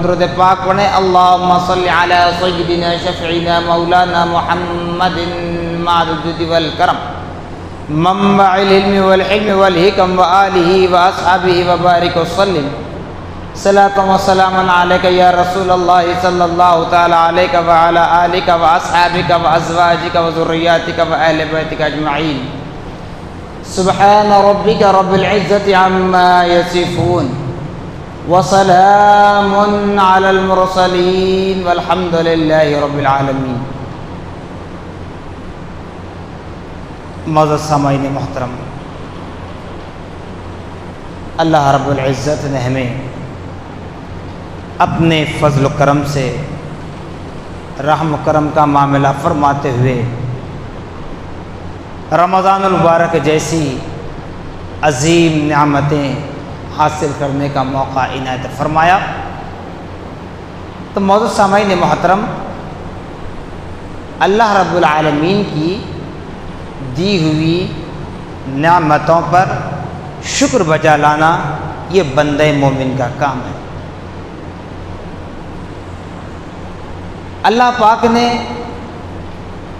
درود پاک پڑھیں اللہم صلی علی سیدنا شفیعنا مولانا محمد معدود والکرم منبع العلم والحلم والحکم وآلہ وآصحابہ وبارک وسلم صلاۃ و سلام علیک یا رسول اللہ صلی اللہ تعالی علیک وعلی آلک واصحابک وازواجک وذریاتک واہل بیتک اجمعین سبحان ربک رب العزت عما یصفون وسلام علی المرسلین والحمد للہ رب العالمین۔ معزز سامعین محترم، اللہ رب العزت نے ہمیں اپنے فضل و کرم سے رحم و کرم کا معاملہ فرماتے ہوئے رمضان المبارک جیسی عظیم نعمتیں حاصل کرنے کا موقع عنایت فرمایا۔ تو معزز سامعین محترم، اللہ رب العالمین کی دی ہوئی نعمتوں پر شکر بجا لانا یہ بندہ مومن کا کام ہے۔ اللہ پاک نے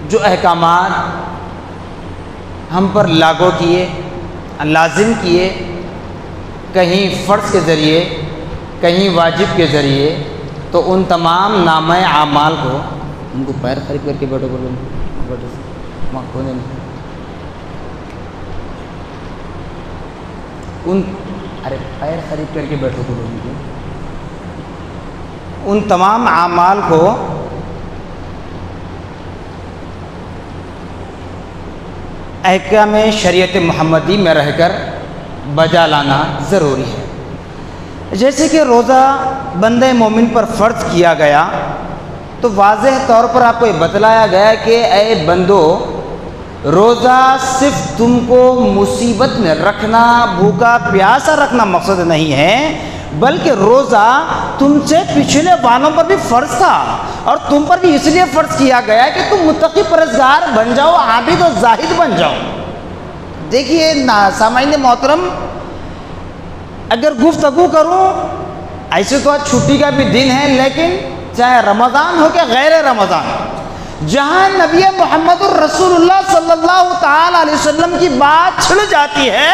جو احکامات ہم پر لاگو کیے، لازم کیے، کہیں فرض کے ذریعے کہیں واجب کے ذریعے، تو ان تمام نامہ اعمال کو ان کو پیر خرید کر کے بیٹھو پیر خرید کر کے بیٹھو ان تمام اعمال کو احکام شریعت محمدی میں رہ کر بجا لانا ضروری ہے۔ جیسے کہ روزہ بندہ مومن پر فرض کیا گیا تو واضح طور پر آپ کو یہ بتلایا گیا کہ اے بندو، روزہ صرف تم کو مصیبت میں رکھنا، بھوکا پیاسا رکھنا مقصد نہیں ہے، بلکہ روزہ تم سے پچھلے والوں پر بھی فرض تھا، اور تم پر بھی اس لیے فرض کیا گیا کہ تم متقی پرہیزگار بن جاؤ، عابد و زاہد بن جاؤ۔ دیکھیے سامعین محترم، اگر گفتگو کروں، ایسے تو آج چھٹی کا بھی دن ہے، لیکن چاہے رمضان ہو کہ غیر رمضان، جہاں نبی محمد الرسول اللہ صلی اللہ تعالی علیہ وسلم کی بات چھڑ جاتی ہے،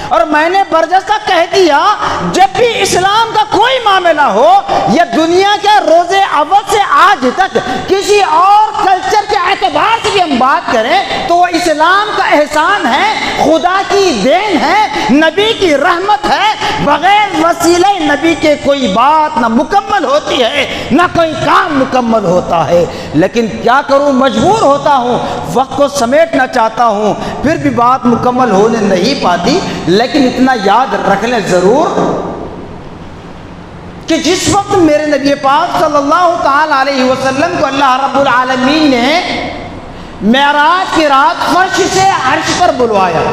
اور میں نے برجستہ کہہ دیا جب بھی اسلام کا کوئی معاملہ ہو یا دنیا کے روز اول سے آج تک کسی اور کلچر کے اعتبار سے بھی ہم بات کریں تو وہ اسلام کا احسان ہے، خدا کی دین ہے، نبی کی رحمت ہے۔ بغیر وسیلہ نبی کے کوئی بات نہ مکمل ہوتی ہے، نہ کوئی کام مکمل ہوتا ہے، لیکن کیا کروں، مجبور ہوتا ہوں، وقت کو سمیٹنا چاہتا ہوں، پھر بھی بات مکمل ہونے نہیں پاتی۔ لیکن اتنا یاد رکھ لیں ضرور کہ جس وقت میرے نبی پاک صلی اللہ تعالی علیہ وسلم کو اللہ رب العالمین نے معراج کی رات فرش سے عرش پر بلوایا،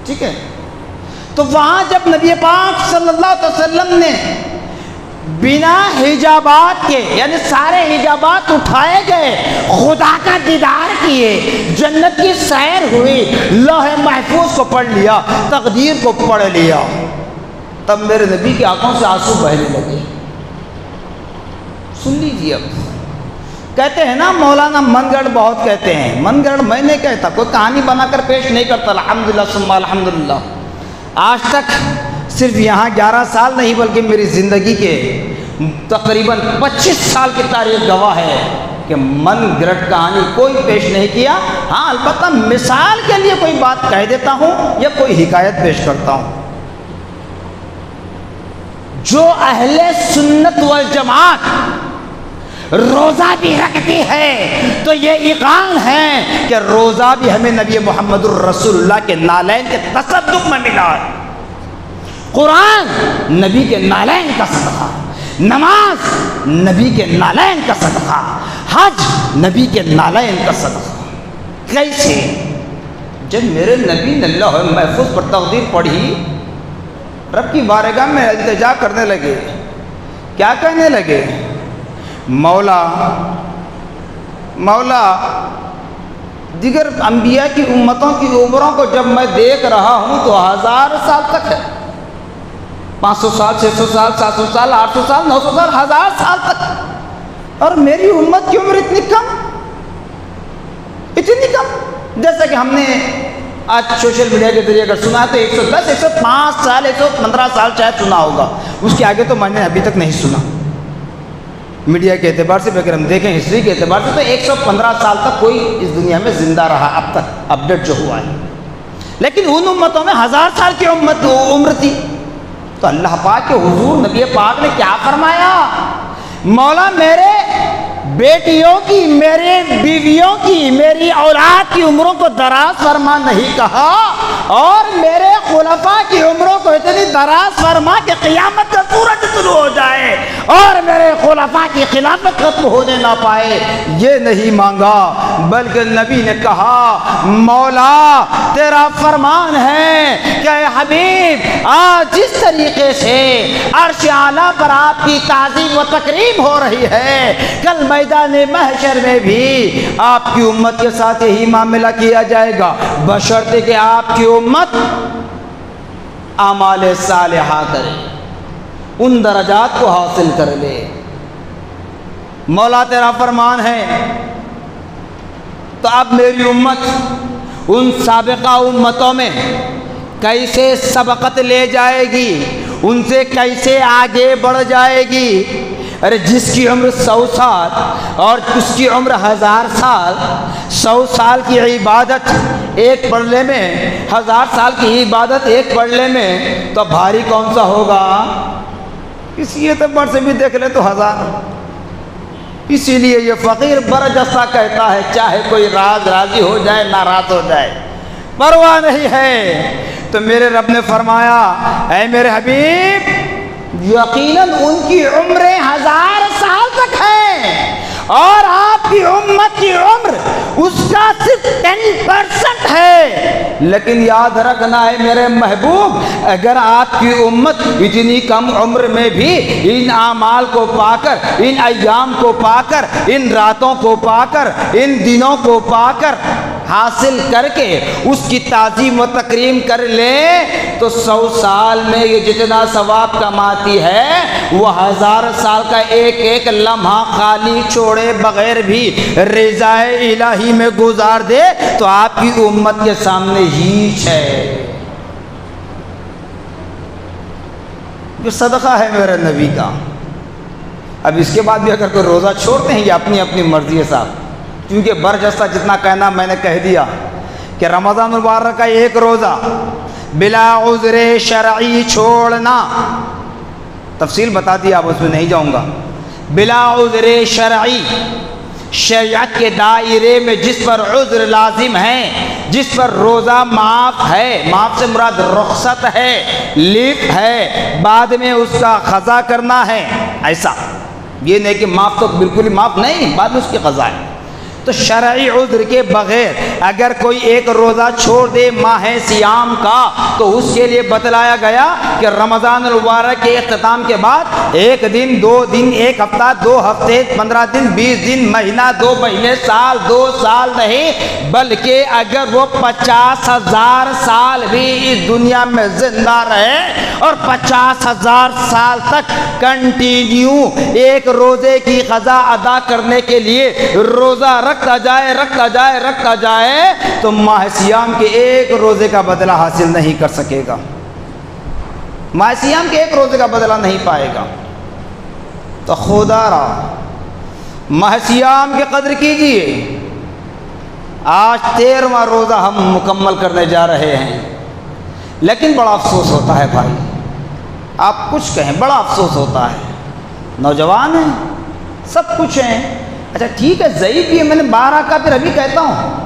ٹھیک ہے، تو وہاں جب نبی پاک صلی اللہ علیہ وسلم نے بنا حجابات کے، یعنی سارے حجابات اٹھائے گئے، خدا کا دیدار کیے، جنت کی سیر ہوئی، لوح محفوظ کو پڑھ لیا، تقدیر کو پڑھ لیا، تب میرے نبی کی آنکھوں سے آنسو بہنے لگے۔ سن لیجیے، اب کہتے ہیں نا مولانا من گڑھ بہت کہتے ہیں، من گڑھ میں نہیں کہتا، کوئی کہانی بنا کر پیش نہیں کرتا، الحمدللہ ثم الحمدللہ۔ آج تک صرف یہاں 11 سال نہیں بلکہ میری زندگی کے تقریباً 25 سال کی تاریخ گواہ ہے کہ من گڑھ کہانی کوئی پیش نہیں کیا۔ ہاں البتہ مثال کے لیے کوئی بات کہہ دیتا ہوں یا کوئی حکایت پیش کرتا ہوں۔ جو اہل سنت والجماعت روزہ بھی رکھتی ہے تو یہ اقرار ہے کہ روزہ بھی ہمیں نبی محمد الرسول اللہ کے نالین کے تصدق میں ملا ہے، قرآن نبی کے نالین کا صدقہ، نماز نبی کے نالین کا صدقہ، حج نبی کے نالین کا صدقہ۔ کیسے؟ جب میرے نبی نے لوح محفوظ پر تقدیر پڑھی، رب کی بارگاہ میں التجا کرنے لگے، کیا کہنے لگے؟ مولا مولا دیگر انبیاء کی امتوں کی عمروں کو جب میں دیکھ رہا ہوں تو 1000 سال تک ہے، 500 سال 600 سال 700 سال 800 سال 900 سال 1000 سال تک. اور میری امت کی عمر اتنی کم. جیسا کہ ہم نے آج سوشل میڈیا کے ذریعے اگر سنا تو 110 105 سال 115 سال شاید سنا ہوگا. اس کے آگے تو میں نے ابھی تک نہیں سنا. میڈیا کے اعتبار سے اگر ہم دیکھیں ہسٹری کے اعتبار سے تو 115 سال تک کوئی اس دنیا میں زندہ رہا اب تک اپڈیٹ جو ہوا ہے. لیکن ان امتوں میں 1000 سال کی عمر تھی. تو اللہ پاک کے حضور نبی پاک نے کیا فرمایا؟ مولا میرے بیٹیوں کی، میرے بیویوں کی، میری اولاد کی عمروں کو دراز فرما نہیں کہا، اور میرے خلفاء کی عمروں کو اتنی دراز فرما کہ قیامت کا سورج طلوع ہو جائے اور میرے خلفاء کی خلافت ختم ہونے نہ پائے. یہ نہیں مانگا، بلکہ نبی نے کہا مولا تیرا فرمان ہے کہ اے حبیب آج جس طریقے سے عرش اعلیٰ پر آپ کی تعظیم و تکریم ہو رہی ہے، کل میدان محشر میں بھی آپ کی امت کے ساتھ یہی معاملہ کیا جائے گا، بشرطے کہ آپ کی امت اعمال صالحہ کرے، ان درجات کو حاصل کر لے. مولا تیرا فرمان ہے تو اب میری امت ان سابقہ امتوں میں کیسے سبقت لے جائے گی، ان سے کیسے آگے بڑھ جائے گی. ارے جس کی عمر 100 سال اور اس کی عمر 1000 سال، 100 سال کی عبادت ایک پڑھنے میں، 1000 سال کی عبادت ایک پڑھنے میں تو بھاری کون سا ہوگا؟ کسی اعتبار سے بھی دیکھ لے تو 1000. اسی لیے یہ فقیر برجستہ کہتا ہے چاہے کوئی راضی ہو جائے ناراض ہو جائے پرواہ نہیں ہے. تو میرے رب نے فرمایا اے میرے حبیب یقیناً ان کی عمریں 1000 سال تک ہیں اور آپ کی امت کی عمر اس کا صرف 10% ہے. لیکن یاد رکھنا ہے میرے محبوب، اگر آپ کی امت اتنی کم عمر میں بھی ان اعمال کو پا کر، ان ایام کو پا کر، ان راتوں کو پا کر، ان دنوں کو پا کر حاصل کر کے اس کی تعظیم و تکریم کر لے تو 100 سال میں یہ جتنا ثواب کماتی ہے وہ 1000 سال کا ایک ایک لمحہ خالی چھوڑے بغیر بھی رضا الہی میں گزار دے تو آپ کی امت کے سامنے ہیچ ہے. یہ صدقہ ہے میرے نبی کا. اب اس کے بعد بھی اگر کوئی روزہ چھوڑتے ہیں یہ اپنی اپنی مرضی ہے صاحب، کیونکہ برجستہ جتنا کہنا میں نے کہہ دیا کہ رمضان المبارک کا ایک روزہ بلا عذر شرعی چھوڑنا، تفصیل بتا دی اب اس میں نہیں جاؤں گا. بلا عذر شرعی، شریعت کے دائرے میں جس پر عذر لازم ہے، جس پر روزہ معاف ہے، معاف سے مراد رخصت ہے، لیف ہے، بعد میں اس کا قضا کرنا ہے، ایسا یہ نہیں کہ معاف تو بالکل ہی معاف نہیں، بعد میں اس کی قضا ہے. تو شرعی عذر کے بغیر اگر کوئی ایک روزہ چھوڑ دے ماہ سیام کا تو اس کے لیے بتلایا گیا کہ رمضان المبارک کے اختتام کے بعد 1 دن 2 دن 1 ہفتہ 2 ہفتے 15 دن 20 دن مہینہ 2 مہینے سال 2 سال نہیں، بلکہ اگر وہ 50,000 سال بھی اس دنیا میں زندہ رہے اور 50,000 سال تک کنٹینیو ایک روزے کی قضا ادا کرنے کے لیے روزہ رکھتا جائے تو ماہ سیام کے ایک روزے کا بدلہ حاصل نہیں کر سکے گا، ماہ سیام کے ایک روزے کا بدلہ نہیں پائے گا. تو خدا را ماہ سیام کی قدر کیجئے. آج 13واں روزہ ہم مکمل کرنے جا رہے ہیں، لیکن بڑا افسوس ہوتا ہے بھائی، آپ کچھ کہیں بڑا افسوس ہوتا ہے. نوجوان ہیں، سب کچھ ہیں، اچھا ٹھیک ہے ضعیف بھی ہے، میں نے باہر کا پھر ابھی کہتا ہوں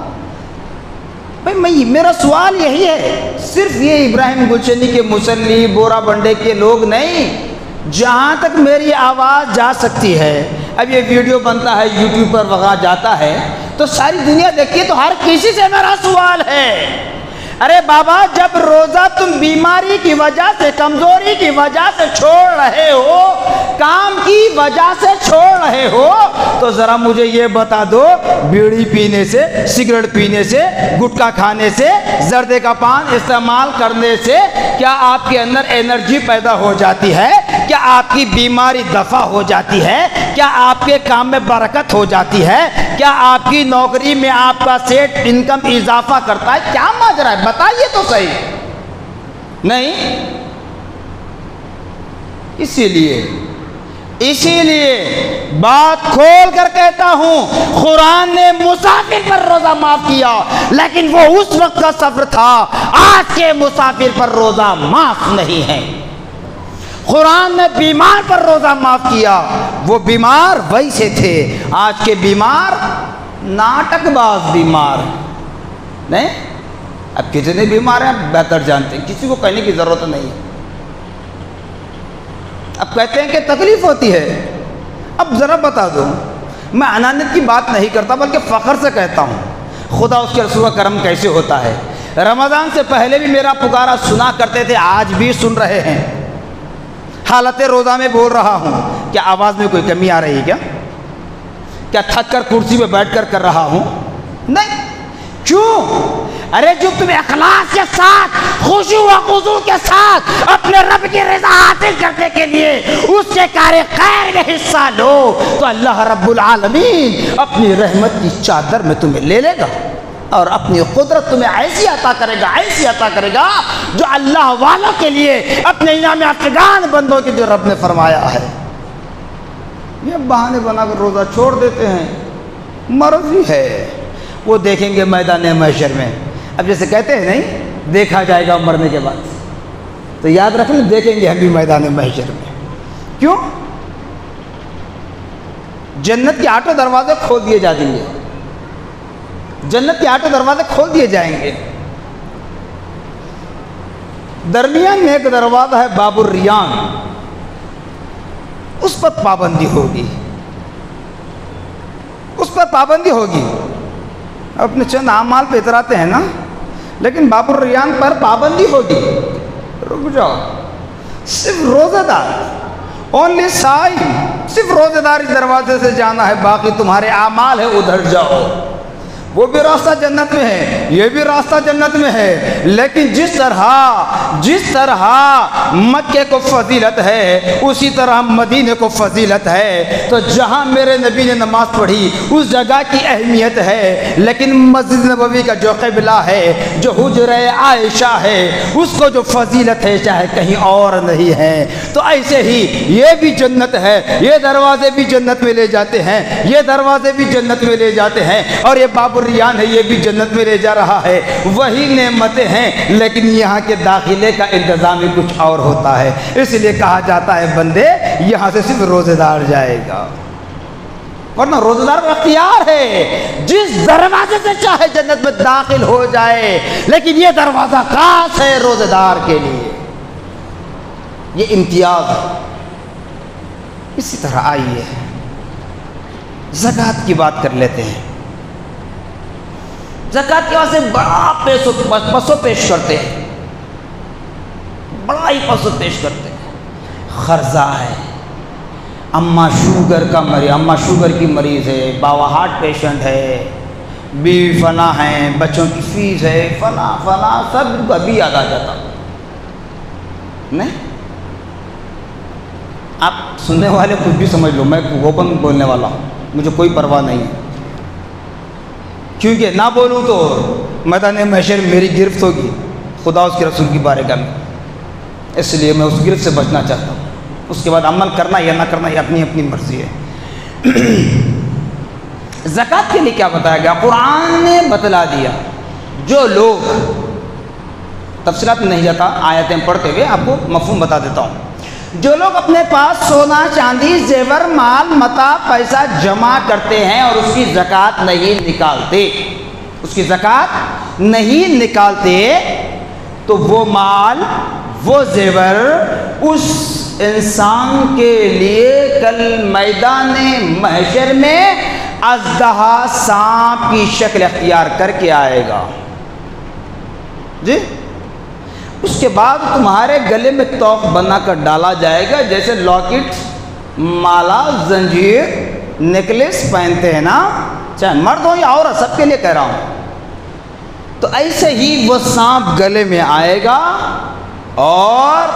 بھائی میرا سوال یہی ہے، صرف یہ ابراہیم گلشنی کے مسلی بورا بنڈے کے لوگ نہیں، جہاں تک میری آواز جا سکتی ہے، اب یہ ویڈیو بنتا ہے یوٹیوب پر وغیرہ جاتا ہے تو ساری دنیا دیکھیے، تو ہر کسی سے میرا سوال ہے، ارے بابا جب روزہ تم بیماری کی وجہ سے، کمزوری کی وجہ سے چھوڑ رہے ہو، کام کی وجہ سے چھوڑ رہے ہو تو ذرا مجھے یہ بتا دو، بیڑی پینے سے، سگریٹ پینے سے، گٹکا کھانے سے، زردے کا پان استعمال کرنے سے کیا آپ کے اندر انرجی پیدا ہو جاتی ہے؟ کیا آپ کی بیماری دفع ہو جاتی ہے؟ کیا آپ کے کام میں برکت ہو جاتی ہے؟ کیا آپ کی نوکری میں آپ کا سیٹ انکم اضافہ کرتا ہے؟ کیا ماجرا ہے بتائیے تو صحیح۔ نہیں، اسی لیے بات کھول کر کہتا ہوں، قرآن نے مسافر پر روزہ معاف کیا، لیکن وہ اس وقت کا سفر تھا، آج کے مسافر پر روزہ معاف نہیں ہے۔ قرآن نے بیمار پر روزہ معاف کیا، وہ بیمار ویسے تھے، آج کے بیمار ناٹک باز بیمار نہیں۔ اب کتنے بیمار ہیں آپ بہتر جانتے ہیں، کسی کو کہنے کی ضرورت نہیں ہے۔ اب کہتے ہیں کہ تکلیف ہوتی ہے، اب ذرا بتا دو، میں انانیت کی بات نہیں کرتا بلکہ فخر سے کہتا ہوں، خدا اس کے رسول کا کرم کیسے ہوتا ہے۔ رمضان سے پہلے بھی میرا پکارا سنا کرتے تھے، آج بھی سن رہے ہیں، حالت روزہ میں بول رہا ہوں۔ کیا آواز میں کوئی کمی آ رہی ہے؟ کیا تھک کر کرسی پہ بیٹھ کر رہا ہوں؟ نہیں۔ کیوں؟ ارے جو تم اخلاص کے ساتھ، خشوع و خضوع کے ساتھ اپنے رب کی رضا حاصل کرنے کے لیے اس کے کار خیر میں حصہ لو تو اللہ رب العالمین اپنی رحمت کی چادر میں تمہیں لے لے گا اور اپنی قدرت تمہیں ایسی عطا کرے گا جو اللہ والوں کے لیے اپنے انعام افغان بندوں کے جو رب نے فرمایا ہے۔ یہ بہانے بنا کر روزہ چھوڑ دیتے ہیں، مرضی ہے، وہ دیکھیں گے میدان محشر میں۔ اب جیسے کہتے ہیں نہیں، دیکھا جائے گا مرنے کے بعد، تو یاد رکھ لیں دیکھیں گے ہم بھی میدان محشر میں۔ کیوں؟ جنت کے 8 دروازے کھول دیے جا دیں گے، جنت کے 8 دروازے کھول دیے جائیں گے۔ درمیان میں ایک دروازہ ہے باب الریان، اس پر پابندی ہوگی، اس پر پابندی ہوگی۔ اپنے چند اعمال پہ اتراتے ہیں نا، لیکن باب الریان پر پابندی ہوگی۔ رک جاؤ، صرف روزہ دار، اونلی صائم، صرف روزہ دار اس دروازے سے جانا ہے، باقی تمہارے اعمال ہے ادھر جاؤ۔ وہ بھی راستہ جنت میں ہے، یہ بھی راستہ جنت میں ہے، لیکن جس طرح مکے کو فضیلت ہے اسی طرح مدینے کو فضیلت ہے۔ تو جہاں میرے نبی نے نماز پڑھی اس جگہ کی اہمیت ہے، لیکن مسجد نبوی کا جو قبلہ ہے، جو حجرہ عائشہ ہے، اس کو جو فضیلت ہے چاہے کہیں اور نہیں ہے۔ تو ایسے ہی یہ بھی جنت ہے، یہ دروازے بھی جنت میں لے جاتے ہیں، یہ دروازے بھی جنت میں لے جاتے ہیں، اور یہ باب الریان ہے، یہ بھی جنت میں لے جا رہا ہے۔ وہی نعمتیں ہیں، لیکن یہاں کے داخلے کا انتظام ہی کچھ اور ہوتا ہے۔ اس لیے کہا جاتا ہے بندے یہاں سے صرف روزہ دار جائے گا، ورنہ روزہ دار کا اختیار ہے، جس دروازے سے چاہے جنت میں داخل ہو جائے، لیکن یہ دروازہ خاص ہے روزہ دار کے لیے، یہ امتیاز ہے۔ اسی طرح آئیے زکوٰۃ کی بات کر لیتے ہیں۔ زکوٰۃ کے واسطے بڑا پسو پیش کرتے ہیں، بڑا ہی پسو پیش کرتے ہیں۔ قرضہ ہے، اماں شوگر کی مریض ہے، بابا ہارٹ پیشنٹ ہے، بیوی فنا ہیں، بچوں کی فیس ہے، فنا سب ابھی یاد آ جاتا نہیں۔ آپ سننے والے کچھ بھی سمجھ لو، میں اوپن بولنے والا ہوں، مجھے کوئی پرواہ نہیں ہے، کیونکہ نہ بولوں تو میدان محشر میری گرفت ہوگی خدا اس کے رسول کی بارگاہ میں، اس لیے میں اس گرفت سے بچنا چاہتا ہوں۔ اس کے بعد عمل کرنا یا نہ کرنا یہ اپنی اپنی مرضی ہے۔ زکوٰۃ کے لیے کیا بتایا گیا؟ قرآن نے بتلا دیا، جو لوگ، تفصیلات میں نہیں جاتا، آیتیں پڑھتے ہوئے آپ کو مفہوم بتا دیتا ہوں۔ جو لوگ اپنے پاس سونا چاندی زیور مال متاع پیسہ جمع کرتے ہیں اور اس کی زکوٰۃ نہیں نکالتے، تو وہ مال وہ زیور اس انسان کے لیے کل میدان محشر میں اژدہا سانپ کی شکل اختیار کر کے آئے گا جی۔ اس کے بعد تمہارے گلے میں توق بنا کر ڈالا جائے گا، جیسے لاکٹ مالا زنجیر نیکلیس پہنتے ہیں نا، چاہے مرد ہو یا عورت، سب کے لیے کہہ رہا ہوں. تو ایسے ہی وہ سانپ گلے میں آئے گا اور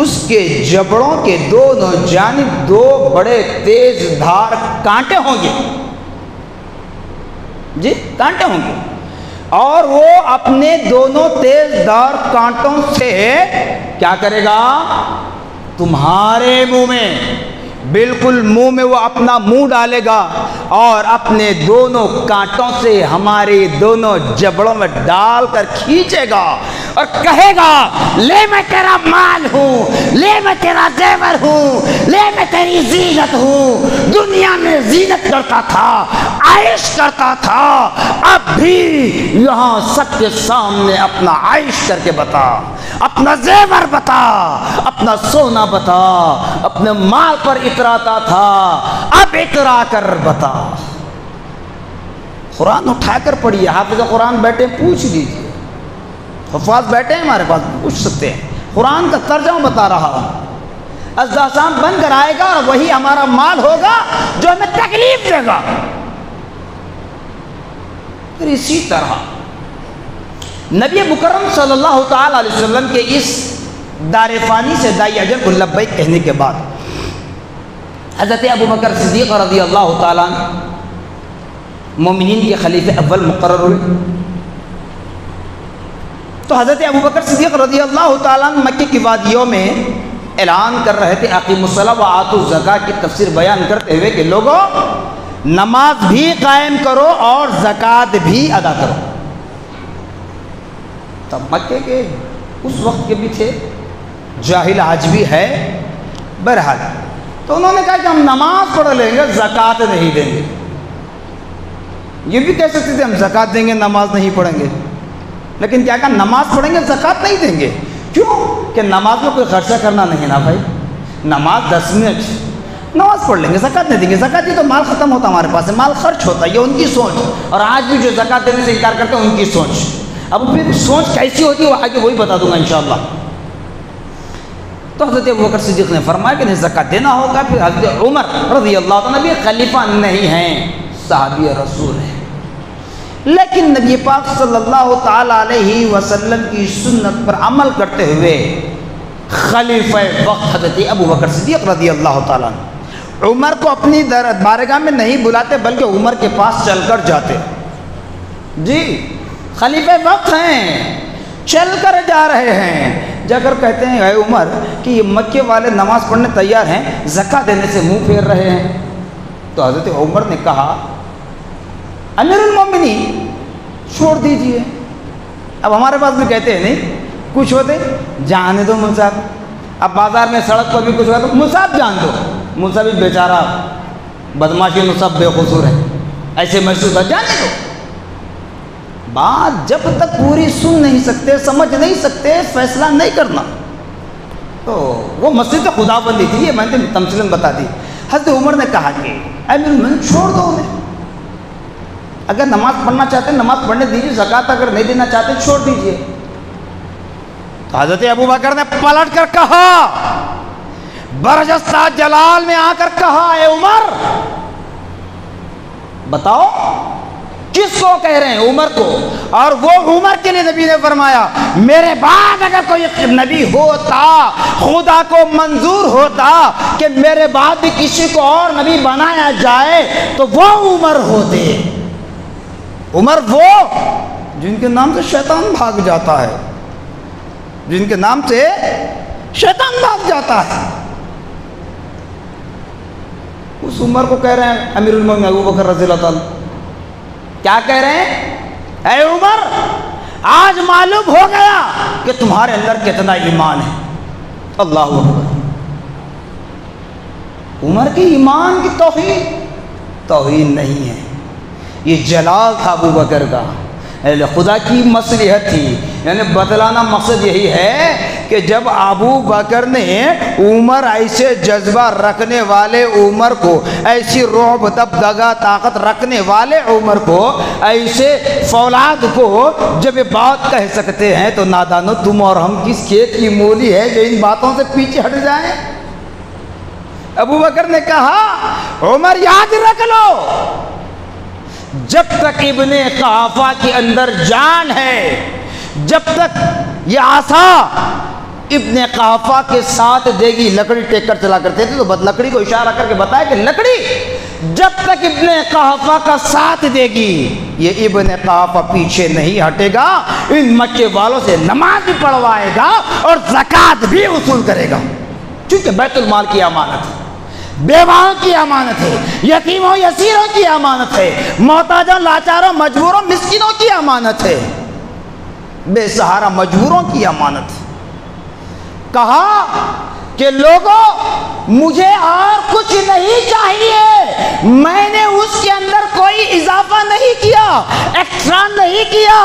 اس کے جبڑوں کے دونوں جانب دو بڑے تیز دھار کانٹے ہوں گے. جی کانٹے ہوں گے، اور وہ اپنے دونوں تیز دھار کانٹوں سے کیا کرے گا؟ تمہارے منہ میں، بالکل منہ میں وہ اپنا منہ ڈالے گا اور اپنے دونوں کانٹوں سے ہمارے دونوں جبڑوں میں ڈال کر کھینچے گا اور کہے گا لے میں تیرا مال ہوں، لے میں تیرا زیور ہوں، لے میں تیری زینت ہوں. دنیا میں زینت کرتا تھا، عائش کرتا تھا، اب بھی یہاں سب کے سامنے اپنا عائش کر کے بتا، اپنا زیور بتا، اپنا سونا بتا، اپنے مال پر اتراتا تھا، اب اترا کر بتا. قرآن اٹھا کر پڑھیے، حافظ قرآن بیٹھے پوچھ لیجیے، حفاظ بیٹھے ہیں ہمارے پاس، پوچھ سکتے ہیں. قرآن کا ترجمہ بتا رہا ہوں. ازدحام بن کر آئے گا اور وہی ہمارا مال ہوگا جو ہمیں تکلیف دے گا. پھر اسی طرح نبی مکرم صلی اللہ تعالی علیہ وسلم کے اس دار فانی سے دائی اجل کو لبیک کہنے کے بعد حضرت ابو بکر صدیق رضی اللہ تعالیٰ مومنین کے خلیفہ اول مقرر ہوئے. تو حضرت ابو بکر صدیق رضی اللہ تعالیٰ مکے کی وادیوں میں اعلان کر رہے تھے اقیموا الصلاۃ وآتوا الزکاۃ کی تفسیر بیان کرتے ہوئے کہ لوگوں نماز بھی قائم کرو اور زکوٰۃ بھی ادا کرو. تب مکے کے اس وقت کے بھی تھے، جاہل آج بھی ہے. بہرحال تو انہوں نے کہا کہ ہم نماز پڑھ لیں گے، زکوٰۃ نہیں دیں گے. یہ بھی کہہ سکتے تھے ہم زکوٰۃ دیں گے، نماز نہیں پڑھیں گے، لیکن کیا کہا نماز پڑھیں گے، زکوٰۃ نہیں دیں گے. کیوں؟ کہ نماز میں کوئی خرچہ کرنا نہیں نا بھائی. نماز 10 منٹ، نماز پڑھ لیں گے، زکوٰۃ نہیں دیں گے. زکوٰۃ یہ تو مال ختم ہوتا ہمارے پاس ہے، مال خرچ ہوتا ہے، یہ ان کی سوچ. اور آج بھی جو زکوٰۃ دینے سے انکار کرتے ہیں ان کی سوچ. اب پھر سوچ کیسی ہوتی ہے وہ آگے وہی بتا دوں گا انشاءاللہ. تو حضرت ابو بکر صدیق نے فرمایا کہ نہیں زکوٰۃ دینا ہوگا. پھر حضرت عمر رضی اللہ عنہ بھی خلیفہ نہیں ہیں، صحابی رسول ہیں، لیکن نبی پاک صلی اللہ تعالی علیہ وسلم کی سنت پر عمل کرتے ہوئے خلیفہ وقت حضرت ابو بکر صدیق رضی اللہ تعالیٰ عنہ عمر کو اپنی بارگاہ میں نہیں بلاتے بلکہ عمر کے پاس چل کر جاتے. جی خلیفہ وقت ہیں، چل کر جا رہے ہیں، جا کر کہتے ہیں اے عمر کہ یہ مکے والے نماز پڑھنے تیار ہیں، زکوٰۃ دینے سے منہ پھیر رہے ہیں. تو حضرت عمر نے کہا امیر المومنین چھوڑ دیجئے. اب ہمارے پاس بھی کہتے ہیں نہیں، کچھ ہوتے جانے دو مصعب. اب بازار میں سڑک پر بھی کچھ ہوتا تو مصعب جان دو. مصعب بھی بیچارہ بدماشی مصعب بے قصور ہے، ایسے محسوس ہے، جانے دو. بات جب تک پوری سن نہیں سکتے، سمجھ نہیں سکتے، فیصلہ نہیں کرنا. تو وہ مسجد خدا بندی تھی، یہ میں نے تمثیلاً بتا دی. حضرت عمر نے کہا کہ امیر المومنین چھوڑ دو انہیں، اگر نماز پڑھنا چاہتے ہیں نماز پڑھنے دیجیے، زکوٰۃ اگر نہیں دینا چاہتے چھوڑ دیجیے. تو حضرت ابو بکر نے پلٹ کر کہا، برجستہ جلال میں آ کر کہا اے عمر بتاؤ کس کو کہہ رہے ہیں؟ عمر کو. اور وہ عمر کے لیے نبی نے فرمایا میرے بعد اگر کوئی نبی ہوتا، خدا کو منظور ہوتا کہ میرے بعد بھی کسی کو اور نبی بنایا جائے تو وہ عمر ہوتے. عمر وہ جن کے نام سے شیطان بھاگ جاتا ہے، جن کے نام سے شیطان بھاگ جاتا ہے. اس عمر کو کہہ رہے ہیں امیر المومنین ابو بکر رضی اللہ تعالیٰ. کیا کہہ رہے ہیں؟ اے عمر آج معلوم ہو گیا کہ تمہارے اندر کتنا ایمان ہے. اللہ اکبر. عمر کی ایمان کی توہین نہیں ہے، یہ جلال تھا ابو بکر کا، خدا کی مصلحت تھی. یعنی بتلانا مقصد یہی ہے کہ جب ابو بکر نے عمر ایسے جذبہ رکھنے والے عمر کو، ایسی رعب دبدگا طاقت رکھنے والے عمر کو، ایسے فولاد کو جب یہ بات کہہ سکتے ہیں تو نادانو تم اور ہم کس کھیت کی مولی ہے جو ان باتوں سے پیچھے ہٹ جائیں. ابو بکر نے کہا عمر یاد رکھ لو، جب تک ابن قحافہ کے اندر جان ہے، جب تک یہ عصا ابن قحافہ کے ساتھ دے گی، لکڑی ٹیک کر چلا کرتے تھے تو لکڑی کو اشارہ کر کے بتایا کہ لکڑی جب تک ابن قحافہ کا ساتھ دے گی، یہ ابن قحافہ پیچھے نہیں ہٹے گا، ان مکے والوں سے نماز بھی پڑھوائے گا اور زکوٰۃ بھی وصول کرے گا، چونکہ بیت المال کی امانت ہے، بیواؤں کی امانت ہے، یتیموں یسیروں کی امانت ہے، محتاجوں لاچاروں مجبوروں مسکینوں کی امانت ہے، بے سہارا مجبوروں کی امانت ہے۔ کہا کہ لوگوں مجھے اور کچھ نہیں چاہیے، میں نے اس کے اندر کوئی اضافہ نہیں کیا، ایکسٹرا نہیں کیا،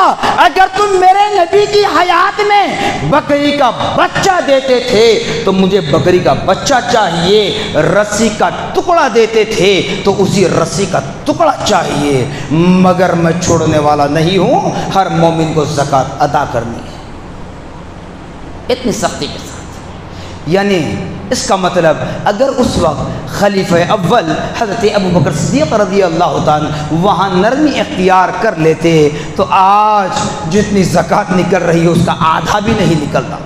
اگر تم میرے نبی کی حیات میں بکری کا بچہ دیتے تھے تو مجھے بکری کا بچہ چاہیے، رسی کا ٹکڑا دیتے تھے تو اسی رسی کا ٹکڑا چاہیے، مگر میں چھوڑنے والا نہیں ہوں، ہر مومن کو زکوٰۃ ادا کرنی ہے، اتنی سختی کے ساتھ۔ یعنی اس کا مطلب اگر اس وقت خلیفہ اول حضرت ابو بکر صدیق رضی اللہ تعالیٰ وہاں نرمی اختیار کر لیتے تو آج جتنی زکوٰۃ نکل رہی ہے اس کا آدھا بھی نہیں نکلتا،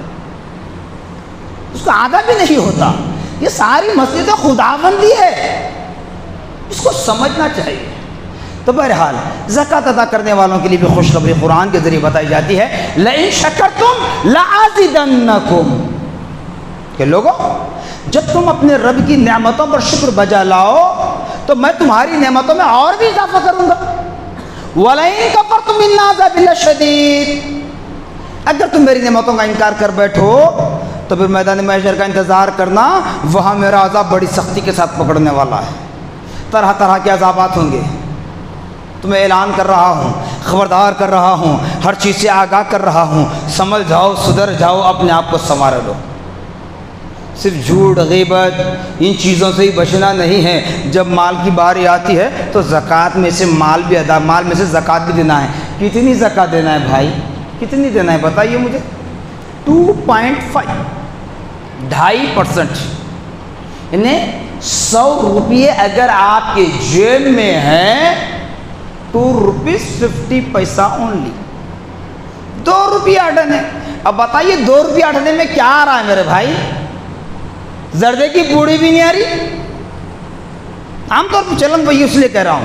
اس کا آدھا بھی نہیں ہوتا۔ یہ ساری مسجد خداوندی ہے، اس کو سمجھنا چاہیے۔ تو بہرحال زکوٰۃ ادا کرنے والوں کے لیے بھی خوشخبری قرآن کے ذریعے بتائی جاتی ہے، لَإِن شَكَرْتُمْ لَأَزِيدَنَّكُمْ، کہ لوگوں جب تم اپنے رب کی نعمتوں پر شکر بجا لاؤ تو میں تمہاری نعمتوں میں اور بھی اضافہ کروں گا، وَلَئِن كَفَرْتُمْ إِنَّ عَذَابِي لَشَدِيدٌ، اگر تم میری نعمتوں کا انکار کر بیٹھو تو پھر میدان محشر کا انتظار کرنا، وہاں میرا عذاب بڑی سختی کے ساتھ پکڑنے والا ہے، طرح طرح کے عذابات ہوں گے۔ تمہیں اعلان کر رہا ہوں، خبردار کر رہا ہوں، ہر چیز سے آگاہ کر رہا ہوں، سنبھل جاؤ، سدھر جاؤ، اپنے آپ کو سنوار لو۔ صرف جھوٹ غیبت ان چیزوں سے ہی بچنا نہیں ہے، جب مال کی باری آتی ہے تو زکوٰۃ میں سے مال میں سے زکوٰۃ بھی دینا ہے۔ کتنی زکوٰۃ دینا ہے بھائی، کتنی دینا ہے بتائیے مجھے؟ 2.5 2.5%، یعنی 100 روپیے اگر آپ کے جیب میں ہیں ₹2.50 اونلی، 2 روپیہ اٹھنے۔ اب بتائیے 2 روپیہ اٹھنے میں کیا آ رہا ہے میرے بھائی؟ زردے کی پوڑی بھی نہیں آ رہی، عام طور پر چلن وہی اس لیے کہہ رہا ہوں۔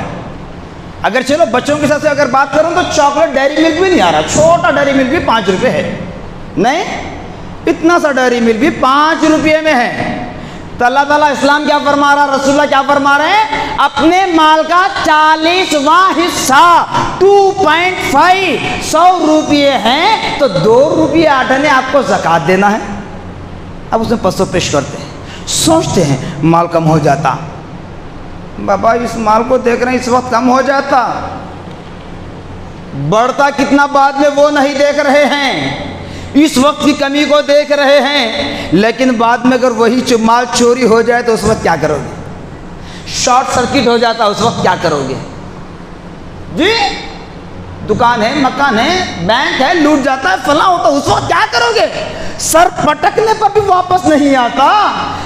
اگر چلو بچوں کے ساتھ سے اگر بات کروں تو چاکلیٹ ڈیری ملک بھی نہیں آ رہا، چھوٹا ڈیری ملک بھی 5 روپے ہے، نہیں اتنا سا ڈیری ملک بھی 5 روپے میں ہے۔ تو اللہ تعالیٰ اسلام کیا فرما رہا، رسول اللہ کیا فرما رہے ہیں؟ اپنے مال کا 40واں حصہ 2.5 100 روپیے ہیں تو 2 روپیے اٹھنے آپ کو زکوٰۃ دینا ہے۔ اب اس میں پس و پیش کرتے ہیں، سوچتے ہیں مال کم ہو جاتا، بابا اس مال کو دیکھ رہے ہیں اس وقت کم ہو جاتا، بڑھتا کتنا بعد میں وہ نہیں دیکھ رہے ہیں، اس وقت کی کمی کو دیکھ رہے ہیں، لیکن بعد میں اگر وہی مال چوری ہو جائے تو اس وقت کیا کرو گے؟ شارٹ سرکٹ ہو جاتا اس وقت کیا کرو گے؟ جی دکان ہے، مکان ہے، بینک ہے، لوٹ جاتا ہے، فلاں ہوتا، اس وقت کیا کرو گے؟ سر پٹکنے پر بھی واپس نہیں آتا۔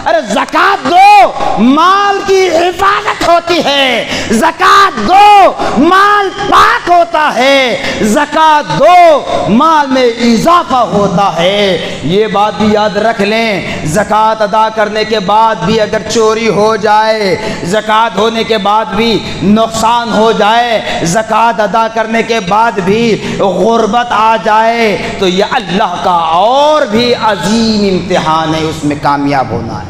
ارے زکوٰۃ دو، مال کی حفاظت ہوتی ہے، زکوٰۃ دو، مال پاک ہوتا ہے، زکوٰۃ دو، مال میں اضافہ ہوتا ہے۔ یہ بات بھی یاد رکھ لیں، زکوٰۃ ادا کرنے کے بعد بھی اگر چوری ہو جائے، زکوٰۃ ہونے کے بعد بھی نقصان ہو جائے، زکوٰۃ ادا کرنے کے بعد بھی غربت آ جائے تو یہ اللہ کا اور بھی عظیم امتحان ہے، اس میں کامیاب ہونا ہے،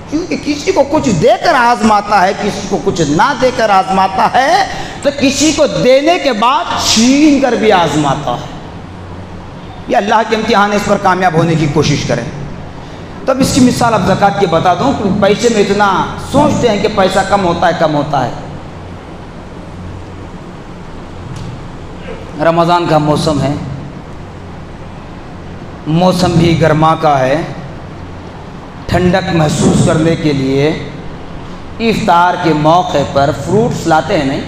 کیونکہ کسی کو کچھ دے کر آزماتا ہے، کسی کو کچھ نہ دے کر آزماتا ہے، تو کسی کو دینے کے بعد چھین کر بھی آزماتا ہے۔ یہ اللہ کے امتحان ہے، اس پر کامیاب ہونے کی کوشش کریں۔ تب اس کی مثال اب زکوٰۃ کی بتا دوں کہ پیسے میں اتنا سوچتے ہیں کہ پیسہ کم ہوتا ہے، کم ہوتا ہے۔ رمضان کا موسم ہے، موسم بھی گرما کا ہے، ٹھنڈک محسوس کرنے کے لیے افطار کے موقع پر فروٹس لاتے ہیں، نہیں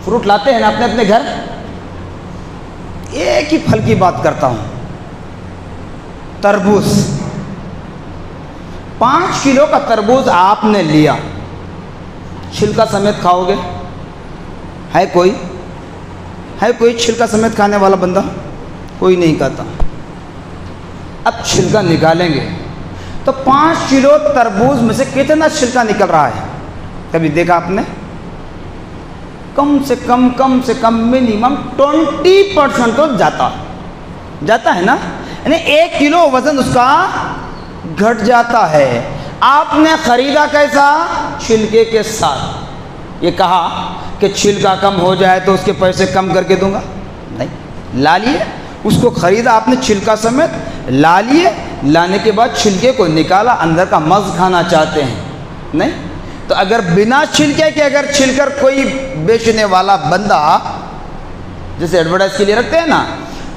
فروٹ لاتے ہیں نا اپنے اپنے گھر۔ ایک ہی پھل کی بات کرتا ہوں، تربوز۔ 5 کلو کا تربوز آپ نے لیا، چھلکا سمیت کھاؤ گے؟ ہے کوئی چھلکا سمیت کھانے والا بندہ؟ کوئی نہیں کھاتا۔ اب چھلکا نکالیں گے تو 5 کلو تربوز میں سے کتنا چھلکا نکل رہا ہے؟ کبھی دیکھا آپ نے؟ کم سے کم منیمم 20% تو جاتا ہے نا، یعنی 1 کلو وزن اس کا گھٹ جاتا ہے۔ آپ نے خریدا کیسا؟ چھلکے کے ساتھ۔ یہ کہا کہ چھلکا کم ہو جائے تو اس کے پیسے کم کر کے دوں گا؟ نہیں، لا لیے اس کو، خریدا آپ نے چھلکا سمیت، لا لیے، لانے کے بعد چھلکے کو نکالا، اندر کا مغز کھانا چاہتے ہیں؟ نہیں۔ تو اگر بنا چھلکے کے اگر چھل کر کوئی بیچنے والا بندہ جیسے ایڈورٹائز کے لیے رکھتے ہیں نا،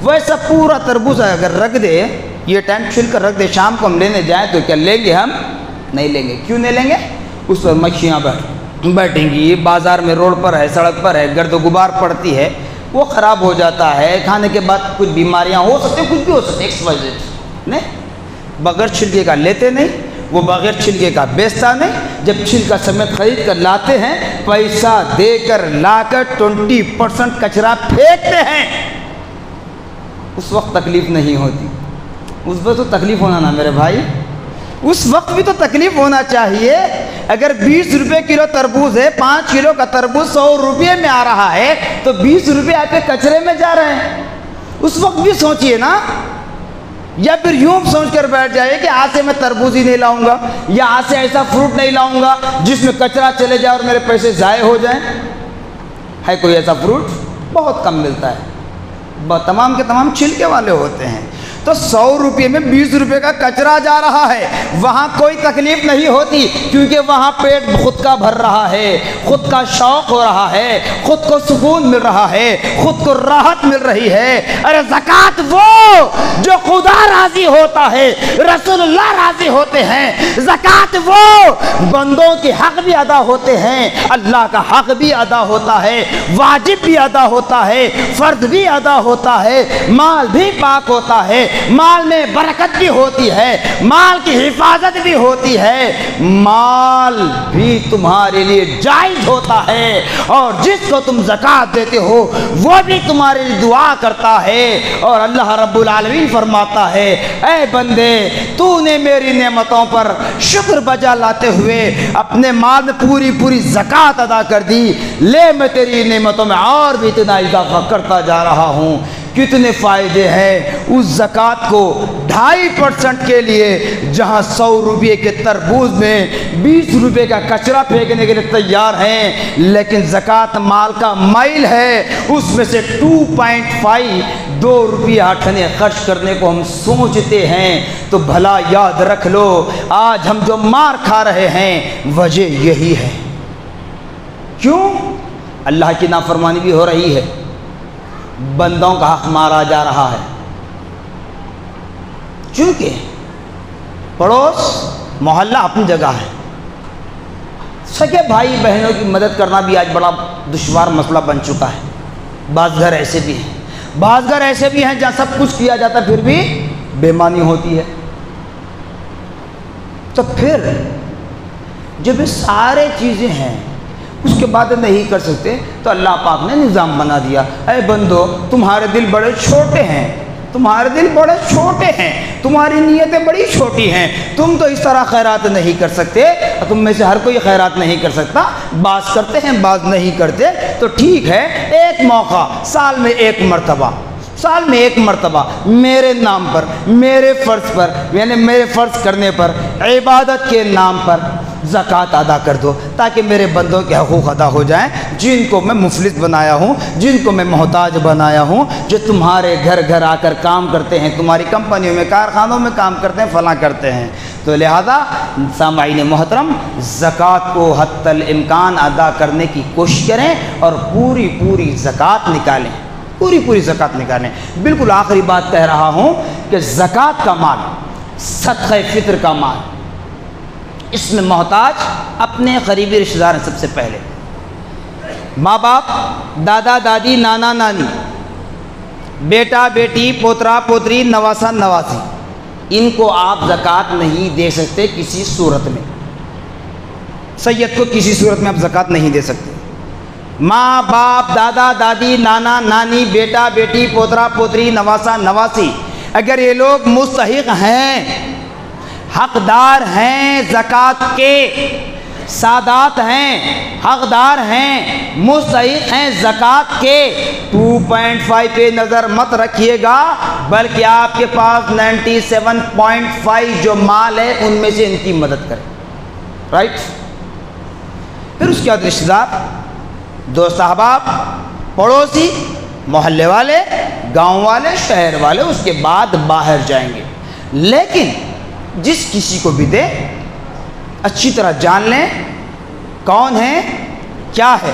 ویسا پورا تربوز اگر رکھ دے، یہ ٹائم چھل کر رکھ دے، شام کو ہم لینے جائیں تو کیا لیں گے؟ ہم نہیں لیں گے۔ کیوں نہیں لیں گے؟ اس پر مکھیاں بیٹھیں گی، بازار میں روڈ پر ہے، سڑک پر ہے، گرد و غبار پڑتی ہے، وہ خراب ہو جاتا ہے، کھانے کے بعد کچھ بیماریاں ہو سکتی ہیں، کچھ بھی ہو سکتی ہے، XYZ نہیں۔ بغیر چھلکے کا لیتے نہیں، وہ بغیر چھلکے کا بیچتا نہیں۔ جب چھلکا سمیت خرید کر لاتے ہیں، پیسہ دے کر لا کر 20% کچرا پھینکتے ہیں، اس وقت تکلیف نہیں ہوتی۔ اس وقت تو تکلیف ہونا نا میرے بھائی، اس وقت بھی تو تکلیف ہونا چاہیے۔ اگر 20 روپے کلو تربوز ہے، 5 کلو کا تربوز 100 روپے میں آ رہا ہے، تو 20 روپے آپ کے کچرے میں جا رہے ہیں، اس وقت بھی سوچئے نا۔ یا پھر یوں سوچ کر بیٹھ جائے کہ آج سے میں تربوز ہی نہیں لاؤں گا، یا آج سے ایسا فروٹ نہیں لاؤں گا جس میں کچرا چلے جائے اور میرے پیسے ضائع ہو جائیں۔ ہے کوئی ایسا فروٹ؟ بہت کم ملتا ہے، تمام کے تمام چھلکے والے ہوتے ہیں۔ تو 100 روپے میں 20 روپے کا کچرا جا رہا ہے، وہاں کوئی تکلیف نہیں ہوتی، کیونکہ وہاں پیٹ خود کا بھر رہا ہے، خود کا شوق ہو رہا ہے، خود کو سکون مل رہا ہے، خود کو راحت مل رہی ہے۔ ارے زکوٰۃ وہ جو خدا راضی ہوتا ہے، رسول اللہ راضی ہوتے ہیں، زکوٰۃ وہ بندوں کے حق بھی ادا ہوتے ہیں، اللہ کا حق بھی ادا ہوتا ہے، واجب بھی ادا ہوتا ہے، فرض بھی ادا ہوتا ہے، مال بھی پاک ہوتا ہے، مال میں برکت بھی ہوتی ہے، مال کی حفاظت بھی ہوتی ہے، مال بھی تمہارے لیے جائز ہوتا ہے، اور جس کو تم زکوٰۃ دیتے ہو وہ بھی تمہارے لیے دعا کرتا ہے۔ اور اللہ رب العالمین فرماتا ہے، اے بندے، تو نے میری نعمتوں پر شکر بجا لاتے ہوئے اپنے مال میں پوری زکوٰۃ ادا کر دی، لے میں تیری نعمتوں میں اور بھی اتنا اضافہ کرتا جا رہا ہوں۔ کتنے فائدے ہیں اس زکوٰۃ کو 2.5% کے لیے، جہاں 100 روپے کے تربوز میں 20 روپے کا کچرا پھینکنے کے لیے تیار ہیں، لیکن زکوٰۃ مال کا مائل ہے، اس میں سے 2 روپیہ ہٹنے خرچ کرنے کو ہم سوچتے ہیں۔ تو بھلا یاد رکھ لو، آج ہم جو مار کھا رہے ہیں وجہ یہی ہے۔ کیوں؟ اللہ کی نافرمانی بھی ہو رہی ہے، بندوں کا حق مارا جا رہا ہے، چونکہ پڑوس محلہ اپنی جگہ ہے، سگے بھائی بہنوں کی مدد کرنا بھی آج بڑا دشوار مسئلہ بن چکا ہے۔ بعض گھر ایسے بھی ہیں جہاں سب کچھ کیا جاتا پھر بھی بے ایمانی ہوتی ہے۔ تو پھر جب یہ سارے چیزیں ہیں اس کے بعد نہیں کر سکتے، تو اللہ پاک نے نظام بنا دیا، اے بندو تمہارے دل بڑے چھوٹے ہیں، تمہاری نیتیں بڑی چھوٹی ہیں، تم تو اس طرح خیرات نہیں کر سکتے، تم میں سے ہر کوئی خیرات نہیں کر سکتا، بعض کرتے ہیں بعض نہیں کرتے، تو ٹھیک ہے، ایک موقع سال میں ایک مرتبہ میرے نام پر، میرے فرض پر، یعنی میرے فرض کرنے پر، عبادت کے نام پر زکوٰۃ ادا کر دو، تاکہ میرے بندوں کے حقوق ادا ہو جائیں، جن کو میں مفلس بنایا ہوں، جن کو میں محتاج بنایا ہوں، جو تمہارے گھر آ کر کام کرتے ہیں، تمہاری کمپنیوں میں، کارخانوں میں کام کرتے ہیں، فلاں کرتے ہیں۔ تو لہذا سامعین محترم، زکوٰۃ کو حتی الامکان ادا کرنے کی کوشش کریں اور پوری زکوٰۃ نکالیں، پوری زکوٰۃ نکالیں۔ بالکل آخری بات کہہ رہا ہوں کہ زکوٰۃ کا مال، صدقہ فطر کا مال، اس میں محتاج اپنے قریبی رشتہ دار ہیں۔ سب سے پہلے ماں باپ، دادا دادی، نانا نانی، بیٹا بیٹی، پوترا پوتری، نواسا نواسی، ان کو آپ زکوٰۃ نہیں دے سکتے کسی صورت میں، سید کو کسی صورت میں آپ زکوٰۃ نہیں دے سکتے۔ ماں باپ، دادا دادی، نانا نانی، بیٹا بیٹی، پوترا پوتری، نواسا نواسی، اگر یہ لوگ مستحق ہیں، حقدار ہیں زکوٰۃ کے، سادات ہیں، حقدار ہیں، مستحق ہیں زکوٰۃ کے، 2.5 پہ نظر مت رکھیے گا، بلکہ آپ کے پاس 97.5 جو مال ہے ان میں سے ان کی مدد کریں، رائٹ۔ پھر اس کے بعد رشتہ دار، دوست احباب، پڑوسی، محلے والے، گاؤں والے، شہر والے، اس کے بعد باہر جائیں گے۔ لیکن جس کسی کو بھی دے اچھی طرح جان لیں کون ہے کیا ہے۔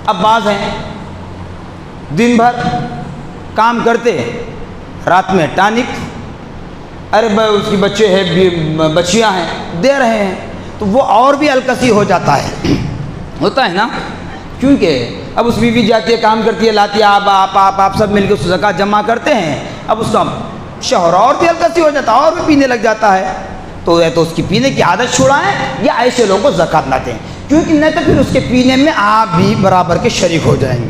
اب بعض ہیں دن بھر کام کرتے، رات میں ٹانک، ارے بھائی اس کی بچے ہیں، بچیاں ہیں، دے رہے ہیں، تو وہ اور بھی الکسی ہو جاتا ہے، ہوتا ہے نا، کیونکہ اب اس بیوی جاتی ہے، کام کرتی ہے، لاتی ہے، آپ سب مل کے اس زکوٰۃ جمع کرتے ہیں، اب اس کا شوہر اور بھی الکسی ہو جاتا ہے، اور بھی پینے لگ جاتا ہے، تو یا تو اس کی پینے کی عادت چھڑائیں یا ایسے لوگوں کو زکوٰۃ نہ دیں، کیونکہ نہیں تو پھر اس کے پینے میں آپ بھی برابر کے شریک ہو جائیں گے،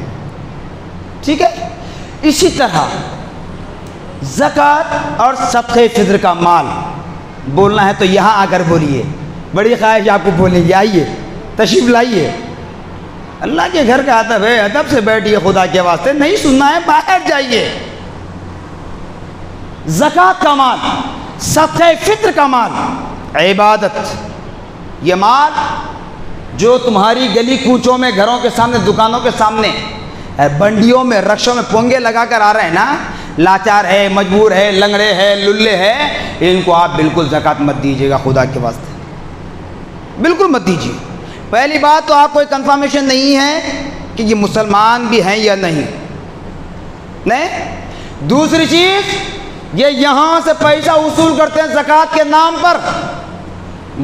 ٹھیک ہے۔ اسی طرح زکوٰۃ اور صدقہ فطر کا مال بولنا ہے تو یہاں آ کر بولیے، بڑی خواہش آپ کو بولیں گے، آئیے تشریف لائیے، اللہ کے گھر کا ادب ہے، ادب سے بیٹھیے، خدا کے واسطے نہیں سننا ہے باہر جائیے۔ زکوٰۃ کا مال، صدقہ فطر کا مال عبادت، یہ مال جو تمہاری گلی کوچوں میں، گھروں کے سامنے، دکانوں کے سامنے، بنڈیوں میں، رکشوں میں پونگے لگا کر آ رہے ہیں نا، لاچار ہے، مجبور ہے، لنگڑے ہے، للے ہے، ان کو آپ بالکل زکوٰۃ مت دیجیے گا خدا کے واسطے، بالکل مت دیجیے۔ پہلی بات تو آپ کوئی کنفرمیشن نہیں ہے کہ یہ مسلمان بھی ہیں یا نہیں، دوسری چیز یہ یہاں سے پیسہ وصول کرتے ہیں زکوٰۃ کے نام پر،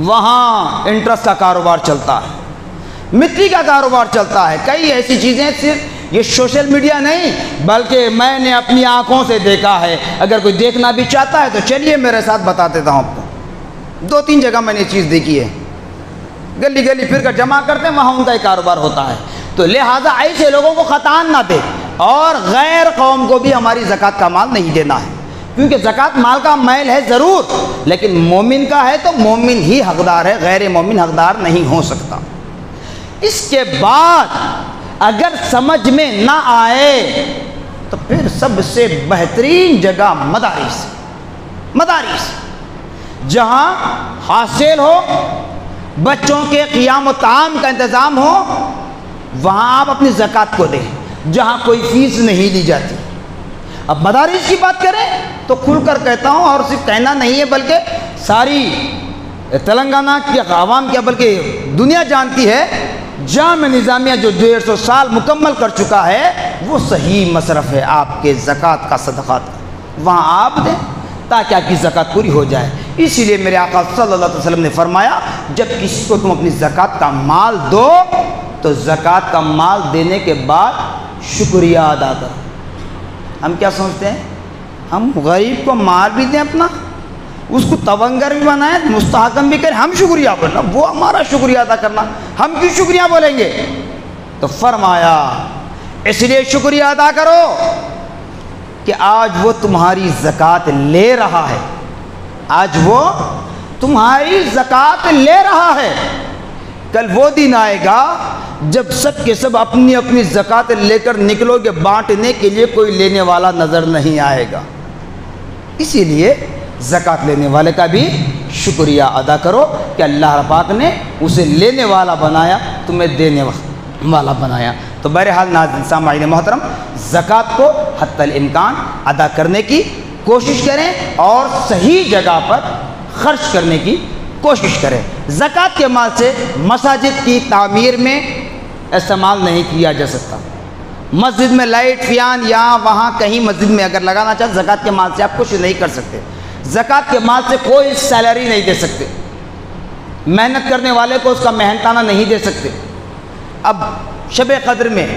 وہاں انٹرسٹ کا کاروبار چلتا ہے، مٹی کا کاروبار چلتا ہے، کئی ایسی چیزیں، صرف یہ سوشل میڈیا نہیں بلکہ میں نے اپنی آنکھوں سے دیکھا ہے، اگر کوئی دیکھنا بھی چاہتا ہے تو چلیے میرے ساتھ بتا دیتا ہوں آپ کو، 2-3 جگہ میں نے یہ چیز دیکھی ہے، گلی گلی پھر کر جمع کرتے ہیں، وہاں ان کا ایک کاروبار ہوتا ہے، تو لہٰذا ایسے لوگوں کو خطان نہ دے، اور غیر قوم کو بھی ہماری زکوٰۃ کا مال نہیں دینا ہے، کیونکہ زکوٰۃ مال کا میل ہے ضرور، لیکن مومن کا ہے تو مومن ہی حقدار ہے، غیر مومن حقدار نہیں ہو سکتا۔ اس کے بعد اگر سمجھ میں نہ آئے تو پھر سب سے بہترین جگہ مدارس، جہاں حاصل ہو، بچوں کے قیام و طعام کا انتظام ہو، وہاں آپ اپنی زکوٰۃ کو دیں، جہاں کوئی فیس نہیں لی جاتی۔ اب مدارس کی بات کریں تو کھل کر کہتا ہوں، اور صرف کہنا نہیں ہے بلکہ ساری تلنگانہ کی عوام کیا بلکہ دنیا جانتی ہے، جامع نظامیہ جو 150 سال مکمل کر چکا ہے وہ صحیح مصرف ہے آپ کے زکوٰۃ کا، صدقات کا، وہاں آپ دیں تاکہ آپ کی زکوٰۃ پوری ہو جائے۔ اسی لیے میرے آقا صلی اللہ علیہ وسلم نے فرمایا جب کسی کو تم اپنی زکوٰۃ کا مال دو تو زکوٰۃ کا مال دینے کے بعد شکریہ ادا کرو۔ ہم کیا سمجھتے ہیں، ہم غریب کو مال بھی دیں اپنا، اس کو تونگر بھی بنائیں، مستحکم بھی کریں، ہم شکریہ بولنا، وہ ہمارا شکریہ ادا کرنا، ہم کیوں شکریہ بولیں گے؟ تو فرمایا اس لیے شکریہ ادا کرو کہ آج وہ تمہاری زکوٰۃ لے رہا ہے، آج وہ تمہاری زکوٰۃ لے رہا ہے، کل وہ دن آئے گا جب سب کے سب اپنی اپنی زکوٰۃ لے کر نکلو گے، بانٹنے کے لیے کوئی لینے والا نظر نہیں آئے گا۔ اسی لیے زکوٰۃ لینے والے کا بھی شکریہ ادا کرو کہ اللہ پاک نے اسے لینے والا بنایا، تمہیں دینے والا بنایا۔ تو بہرحال ناظرین سامعین محترم، زکوٰۃ کو حتی الامکان ادا کرنے کی کوشش کریں اور صحیح جگہ پر خرچ کرنے کی کوشش کریں۔ زکوٰۃ کے مال سے مساجد کی تعمیر میں استعمال نہیں کیا جا سکتا، مسجد میں لائٹ فیان یہاں وہاں کہیں مسجد میں اگر لگانا چاہتے زکوٰۃ کے مال سے آپ کچھ نہیں کر سکتے، زکوٰۃ کے مال سے کوئی سیلری نہیں دے سکتے، محنت کرنے والے کو اس کا محنتانہ نہیں دے سکتے۔ اب شب قدر میں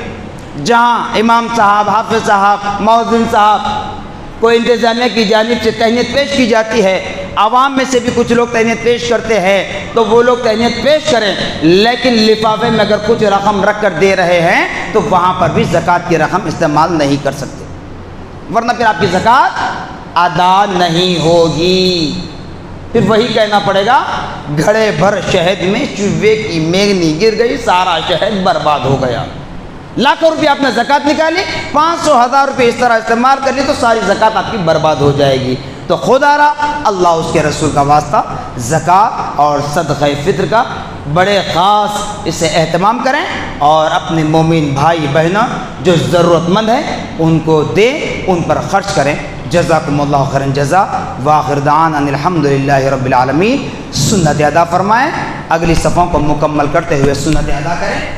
جہاں امام صاحب، حافظ صاحب، مؤذن صاحب کوئی انتظامیہ کی جانب سے تہنیت پیش کی جاتی ہے، عوام میں سے بھی کچھ لوگ تہنیت پیش کرتے ہیں، تو وہ لوگ تہنیت پیش کریں، لیکن لفافے میں اگر کچھ رقم رکھ کر دے رہے ہیں تو وہاں پر بھی زکوٰۃ کی رقم استعمال نہیں کر سکتے، ورنہ پھر آپ کی زکوٰۃ ادا نہیں ہوگی۔ پھر وہی کہنا پڑے گا گھڑے بھر شہد میں چوہے کی مینگنی گر گئی، سارا شہد برباد ہو گیا۔ لاکھوں روپے آپ نے زکوٰۃ نکالی، 500 1000 روپے اس طرح استعمال کر لی تو ساری زکوٰۃ آپ کی برباد ہو جائے گی۔ تو خدا را اللہ اس کے رسول کا واسطہ زکوٰۃ اور صدقہ فطر کا بڑے خاص اسے اہتمام کریں، اور اپنے مومن بھائی بہنوں جو ضرورت مند ہیں ان کو دیں، ان پر خرچ کریں۔ جزاکم اللہ خیرا جزا، وآخر دعوانا ان الحمدللہ رب العالمین۔ سنت ادا فرمائیں، اگلی صفوں کو مکمل کرتے ہوئے سنت ادا کریں۔